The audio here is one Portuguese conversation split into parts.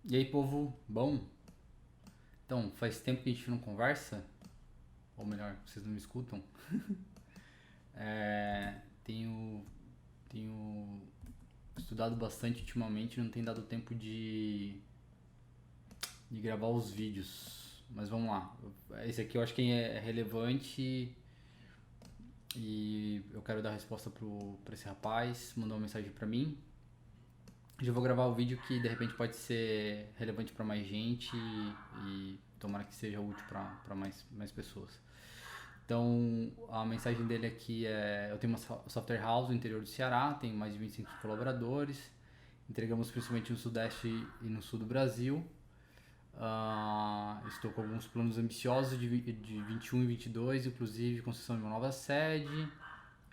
E aí, povo, bom? Então, faz tempo que a gente não conversa, ou melhor, vocês não me escutam. Tenho, tenho estudado bastante ultimamente, não tem dado tempo de gravar os vídeos. Mas vamos lá. Esse aqui eu acho que é relevante e eu quero dar resposta pra esse rapaz, mandou uma mensagem pra mim. Já vou gravar o vídeo que de repente pode ser relevante para mais gente e tomara que seja útil para mais pessoas. Então, a mensagem dele aqui é: eu tenho uma software house no interior do Ceará, tenho mais de 25 colaboradores, entregamos principalmente no Sudeste e no Sul do Brasil. Estou com alguns planos ambiciosos de 21 e 22, inclusive construção de uma nova sede.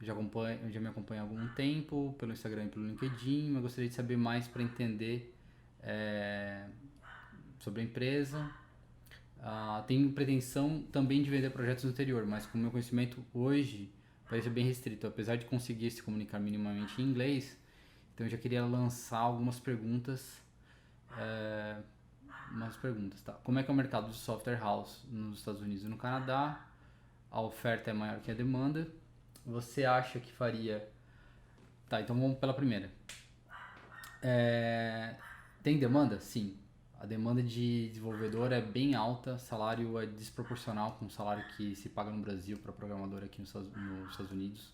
Já me acompanha há algum tempo pelo Instagram e pelo LinkedIn, mas gostaria de saber mais para entender é, sobre a empresa. Tenho pretensão também de vender projetos no exterior, mas com o meu conhecimento hoje parece bem restrito, apesar de conseguir se comunicar minimamente em inglês. Então eu já queria lançar algumas perguntas. é, Umas perguntas, tá? Como é que é o mercado de software house nos Estados Unidos e no Canadá? A oferta é maior que a demanda. Você acha que faria... Tá, então vamos pela primeira. É, Tem demanda? Sim. A demanda de desenvolvedor é bem alta, salário é desproporcional com o salário que se paga no Brasil para programador aqui nos Estados Unidos,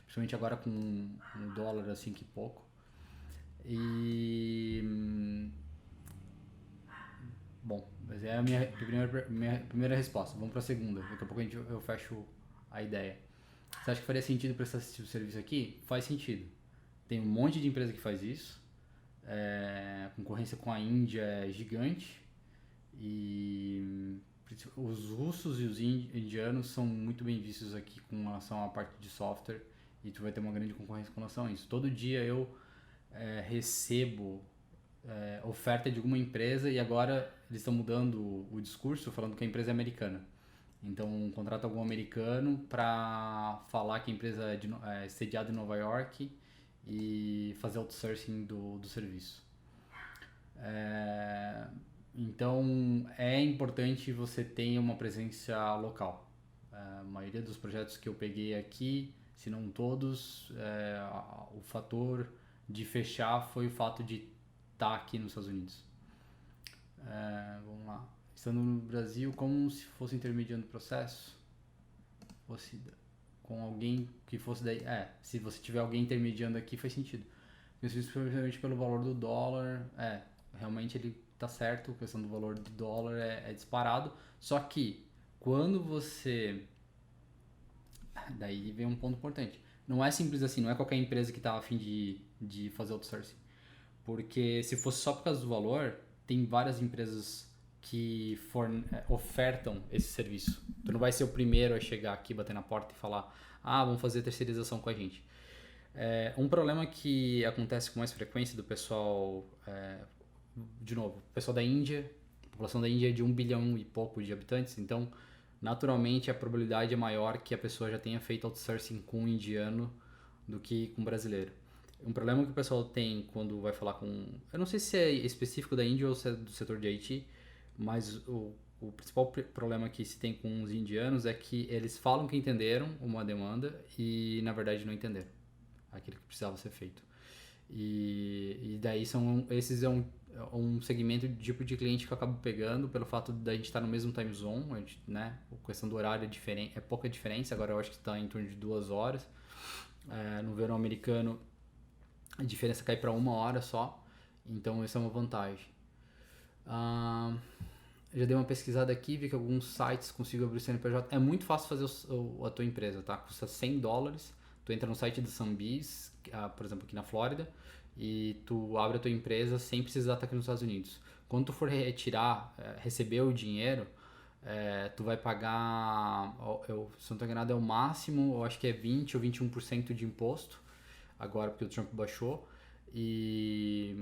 principalmente agora com um dólar assim que pouco. E bom, mas é a minha primeira resposta. Vamos para a segunda. Daqui a pouco eu fecho a ideia. Você acha que faria sentido prestar esse tipo de serviço aqui? Faz sentido. Tem um monte de empresa que faz isso. A concorrência com a Índia é gigante e os russos e os indianos são muito bem vistos aqui com relação à parte de software e tu vai ter uma grande concorrência com relação a isso. Todo dia eu recebo oferta de alguma empresa e agora eles estão mudando o discurso falando que a empresa é americana. Então contrata algum americano para falar que a empresa é sediada em Nova York e fazer outsourcing do serviço. É, então é importante você ter uma presença local. A maioria dos projetos que eu peguei aqui, se não todos, o fator de fechar foi o fato de estar aqui nos Estados Unidos. Vamos lá. Estando no Brasil, como se fosse intermediando o processo, fosse com alguém que fosse daí. Se você tiver alguém intermediando aqui, faz sentido. Principalmente pelo valor do dólar, realmente ele tá certo, a questão do valor do dólar é disparado. Só que quando você. Daí vem um ponto importante. Não é simples assim, não é qualquer empresa que tá a fim de fazer outsourcing. Porque se fosse só por causa do valor, tem várias empresas que ofertam esse serviço. Tu não vai ser o primeiro a chegar aqui, bater na porta e falar: vamos fazer terceirização com a gente. Um problema que acontece com mais frequência do pessoal, de novo, o pessoal da Índia, a população da Índia é de 1 bilhão e pouco de habitantes, então naturalmente a probabilidade é maior que a pessoa já tenha feito outsourcing com um indiano do que com um brasileiro. Um problema que o pessoal tem quando vai falar com... Eu não sei se é específico da Índia ou se é do setor de IT, mas o principal problema que se tem com os indianos é que eles falam que entenderam uma demanda e na verdade não entenderam aquilo que precisava ser feito. E daí esses é um segmento de tipo de cliente que eu acabo pegando pelo fato da gente estar no mesmo time zone, a gente, né? A questão do horário é pouca diferença, agora eu acho que está em torno de 2 horas. No verão americano a diferença cai para 1 hora só, então essa é uma vantagem. Ah, já dei uma pesquisada aqui, vi que alguns sites consigam abrir o CNPJ. É muito fácil fazer a tua empresa, tá? Custa $100. Tu entra no site do Sunbees, por exemplo, aqui na Flórida, e tu abre a tua empresa sem precisar estar aqui nos Estados Unidos. Quando tu for receber o dinheiro, tu vai pagar, se não estou enganado, é o máximo, eu acho que é 20 ou 21% de imposto, agora porque o Trump baixou, e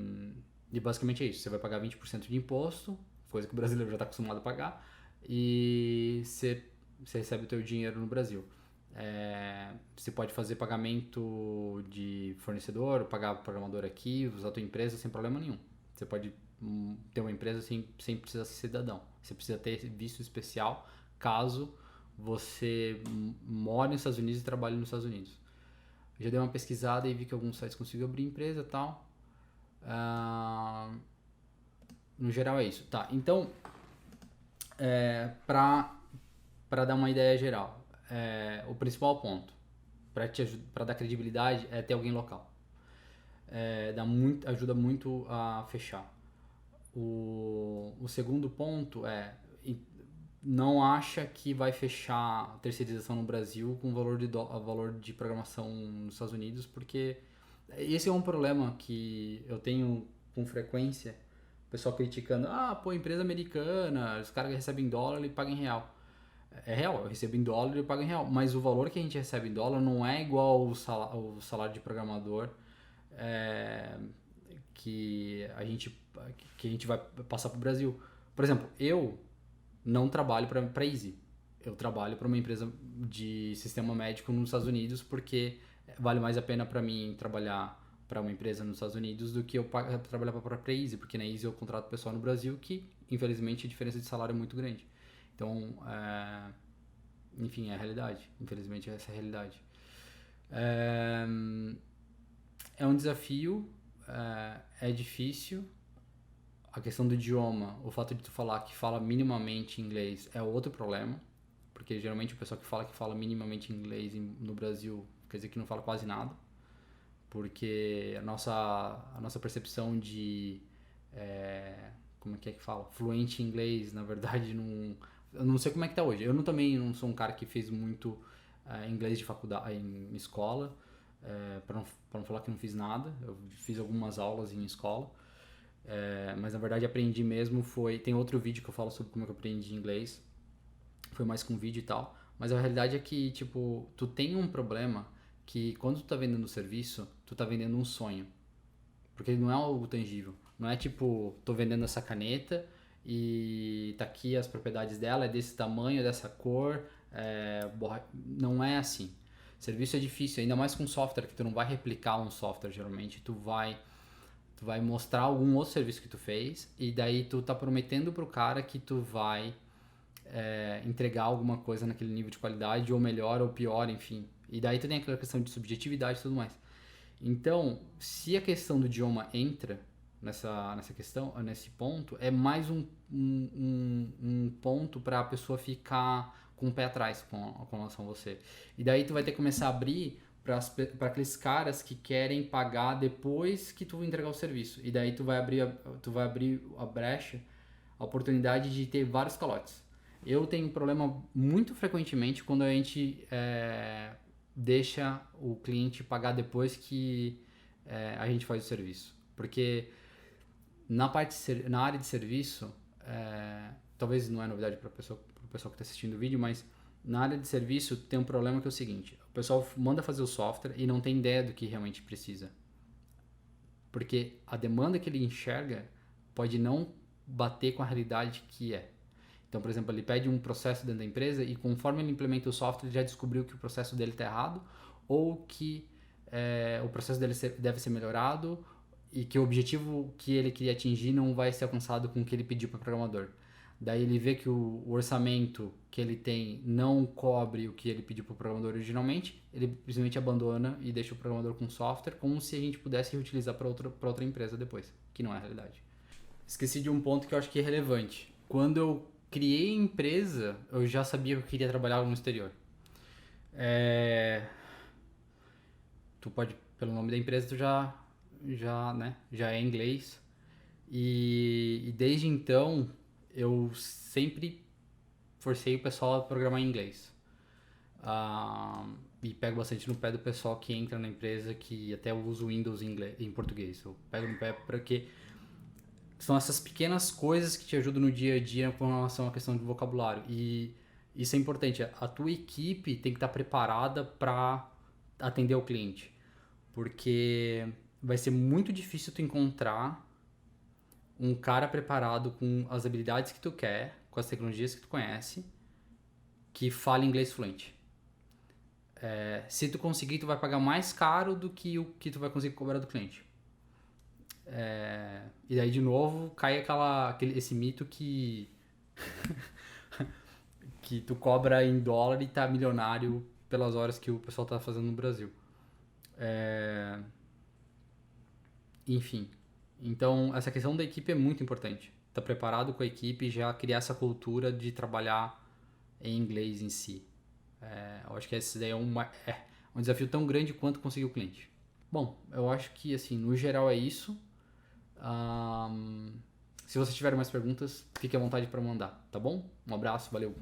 basicamente é isso, você vai pagar 20% de imposto, coisa que o brasileiro já está acostumado a pagar, e você recebe o teu dinheiro no Brasil. Você pode fazer pagamento de fornecedor, pagar o programador aqui, usar a tua empresa sem problema nenhum. Você pode ter uma empresa sem precisar ser cidadão. Você precisa ter visto especial caso você mora nos Estados Unidos e trabalhe nos Estados Unidos. Eu já dei uma pesquisada e vi que alguns sites conseguiam abrir empresa e tal. No geral é isso. Tá, então, para dar uma ideia geral, o principal ponto para dar credibilidade é ter alguém local. Ajuda muito a fechar. O segundo ponto não acha que vai fechar a terceirização no Brasil com valor de programação nos Estados Unidos, porque esse é um problema que eu tenho com frequência, o pessoal criticando, empresa americana, os caras recebem em dólar e pagam em real. É real, eu recebo em dólar e eu pago em real, mas o valor que a gente recebe em dólar não é igual o salário de programador que a gente vai passar para o Brasil. Por exemplo, eu não trabalho para Easy. Eu trabalho para uma empresa de sistema médico nos Estados Unidos porque vale mais a pena para mim trabalhar para uma empresa nos Estados Unidos do que eu trabalhar para a própria Easy, porque na Easy eu contrato pessoal no Brasil que, infelizmente, a diferença de salário é muito grande. Então, enfim, é a realidade. Infelizmente, essa é a realidade. É um desafio, é difícil. A questão do idioma, o fato de tu falar que fala minimamente inglês é outro problema, porque geralmente o pessoal que fala minimamente inglês no Brasil quer dizer que não fala quase nada, porque a nossa percepção de como é que fala? Fluente em inglês, na verdade, não, eu não sei como é que tá hoje. Eu também não sou um cara que fez muito inglês de faculdade, em escola, para não falar que não fiz nada, eu fiz algumas aulas em escola. Mas na verdade aprendi mesmo tem outro vídeo que eu falo sobre como é que eu aprendi inglês, foi mais com vídeo e tal, mas a realidade é que tipo, tu tem um problema que quando tu tá vendendo um serviço, tu tá vendendo um sonho, porque não é algo tangível, não é tipo, tô vendendo essa caneta e tá aqui as propriedades dela, é desse tamanho, dessa cor, não é assim. Serviço é difícil, ainda mais com software, que tu não vai replicar um software, geralmente tu vai mostrar algum outro serviço que tu fez e daí tu tá prometendo pro cara que tu vai entregar alguma coisa naquele nível de qualidade, ou melhor ou pior, enfim. E daí tu tem aquela questão de subjetividade e tudo mais. Então, se a questão do idioma entra nessa questão, nesse ponto, é mais um ponto para a pessoa ficar com o pé atrás com relação a você. E daí tu vai ter que começar a abrir para aqueles caras que querem pagar depois que tu entregar o serviço. E daí tu vai abrir a brecha, a oportunidade de ter vários calotes. Eu tenho um problema muito frequentemente quando a gente deixa o cliente pagar depois que a gente faz o serviço. Porque na área de serviço, talvez não é novidade para o pessoal que está assistindo o vídeo, mas na área de serviço tem um problema que é o seguinte: o pessoal manda fazer o software e não tem ideia do que realmente precisa. Porque a demanda que ele enxerga pode não bater com a realidade que é. Então, por exemplo, ele pede um processo dentro da empresa e conforme ele implementa o software, ele já descobriu que o processo dele está errado ou que o processo dele deve ser melhorado e que o objetivo que ele queria atingir não vai ser alcançado com o que ele pediu para o programador. Daí ele vê que o orçamento que ele tem não cobre o que ele pediu para o programador originalmente, ele simplesmente abandona e deixa o programador com software, como se a gente pudesse reutilizar para outra empresa depois, que não é a realidade. Esqueci de um ponto que eu acho que é relevante. Quando eu criei a empresa, eu já sabia que eu queria trabalhar no exterior. Tu pode, pelo nome da empresa, tu já é inglês. E desde então, eu sempre forcei o pessoal a programar em inglês. E pego bastante no pé do pessoal que entra na empresa que até usa o Windows em português. Eu pego no pé porque são essas pequenas coisas que te ajudam no dia a dia com relação à questão de vocabulário. E isso é importante. A tua equipe tem que estar preparada para atender o cliente. Porque vai ser muito difícil tu encontrar um cara preparado com as habilidades que tu quer, com as tecnologias que tu conhece, que fale inglês fluente. Se tu conseguir, tu vai pagar mais caro do que o que tu vai conseguir cobrar do cliente. E daí, de novo, cai esse mito que tu cobra em dólar e tá milionário pelas horas que o pessoal tá fazendo no Brasil. Enfim. Então, essa questão da equipe é muito importante. Tá preparado com a equipe e já criar essa cultura de trabalhar em inglês em si. Eu acho que esse daí é um desafio tão grande quanto conseguir o cliente. Bom, eu acho que, assim, no geral é isso. Se vocês tiverem mais perguntas, fique à vontade para mandar, tá bom? Um abraço, valeu!